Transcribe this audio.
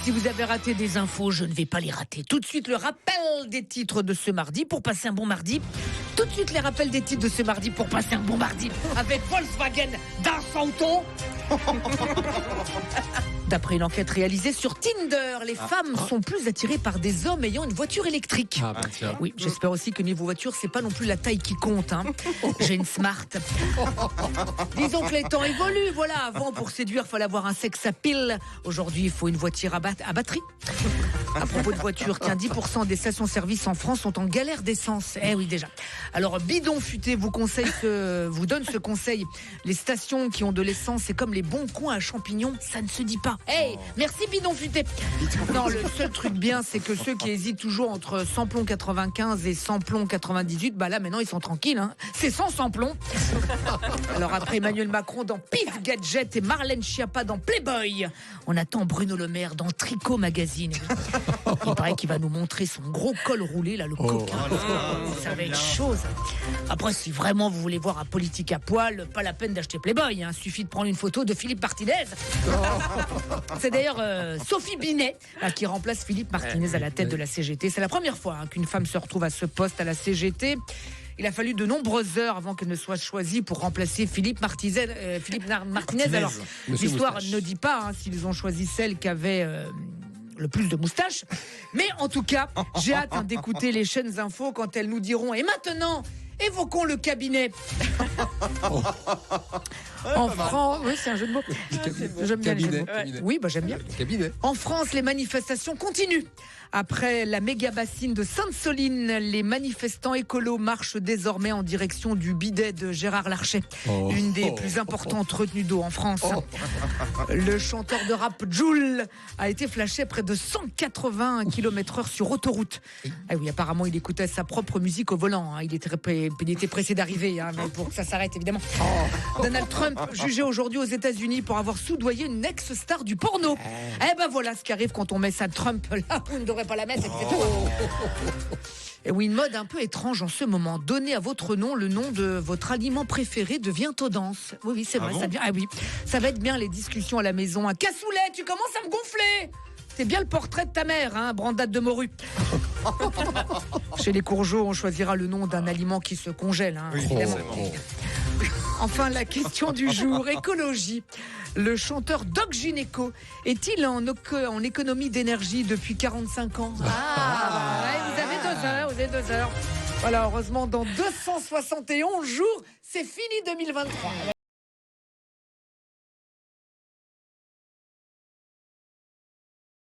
Si vous avez raté des infos, je ne vais pas les rater. Tout de suite, le rappel des titres de ce mardi pour passer un bon mardi. Tout de suite, les rappels des titres de ce mardi pour passer un bon mardi. Avec Volkswagen Das Auto. D'après une enquête réalisée sur Tinder, les femmes sont plus attirées par des hommes ayant une voiture électrique. Oui, j'espère aussi que niveau voiture, c'est pas non plus la taille qui compte. J'ai une Smart. Disons que les temps évoluent. Voilà, avant, pour séduire, il fallait avoir un sex appeal. Aujourd'hui, il faut une voiture à batterie. À propos de voitures, 10% des stations-service en France sont en galère d'essence. Eh oui, déjà. Alors, Bidon Futé vous donne ce conseil. Les stations qui ont de l'essence, c'est comme les bons coins à champignons, ça ne se dit pas. Hey, merci Bidon Futé. Non, le seul truc bien, c'est que ceux qui hésitent toujours entre samplon 95 et samplon 98, bah là, maintenant, ils sont tranquilles. C'est sans samplon. Alors, après Emmanuel Macron dans Pif Gadget et Marlène Schiappa dans Playboy, on attend Bruno Le Maire dans Tricot Magazine. Il paraît qu'il va nous montrer son gros col roulé, là, le coquin. Ça va être chose. Après, si vraiment vous voulez voir un politique à poil, pas la peine d'acheter Playboy. Suffit de prendre une photo de Philippe Martinez. C'est d'ailleurs Sophie Binet qui remplace Philippe Martinez à la tête de la CGT. C'est la première fois qu'une femme se retrouve à ce poste à la CGT. Il a fallu de nombreuses heures avant qu'elle ne soit choisie pour remplacer Philippe Martinez. Alors, l'histoire ne dit pas s'ils ont choisi celle qui avait le plus de moustaches. Mais en tout cas, j'ai hâte d'écouter les chaînes infos quand elles nous diront « Et maintenant, évoquons le cabinet ». En France, oui, c'est un jeu de mots. J'aime bien les jeux de mots. Oui, j'aime bien. En France, les manifestations continuent. Après la méga bassine de Sainte-Soline, les manifestants écolos marchent désormais en direction du bidet de Gérard Larcher, une des plus importantes retenues d'eau en France. Le chanteur de rap Jul a été flashé à près de 180 km/h sur autoroute. Ah oui, apparemment, il écoutait sa propre musique au volant. Il était pressé d'arriver, mais pour que ça s'arrête, évidemment. Donald Trump, jugé aujourd'hui aux États-Unis pour avoir soudoyé une ex-star du porno. Voilà ce qui arrive quand on met ça Trump là où on ne devrait pas la mettre, etc. Et oui, une mode un peu étrange en ce moment. Donner à votre nom le nom de votre aliment préféré devient tendance. Oui, c'est vrai. Ça va être bien les discussions à la maison. Un cassoulet, tu commences à me gonfler. C'est bien le portrait de ta mère, Brandade de morue. Chez les Courgeaux, on choisira le nom d'un aliment qui se congèle, évidemment. Enfin, la question du jour, écologie. Le chanteur Doc Gynéco est-il en économie d'énergie depuis 45 ans? Vous avez 2 heures. Voilà, heureusement, dans 271 jours, c'est fini 2023.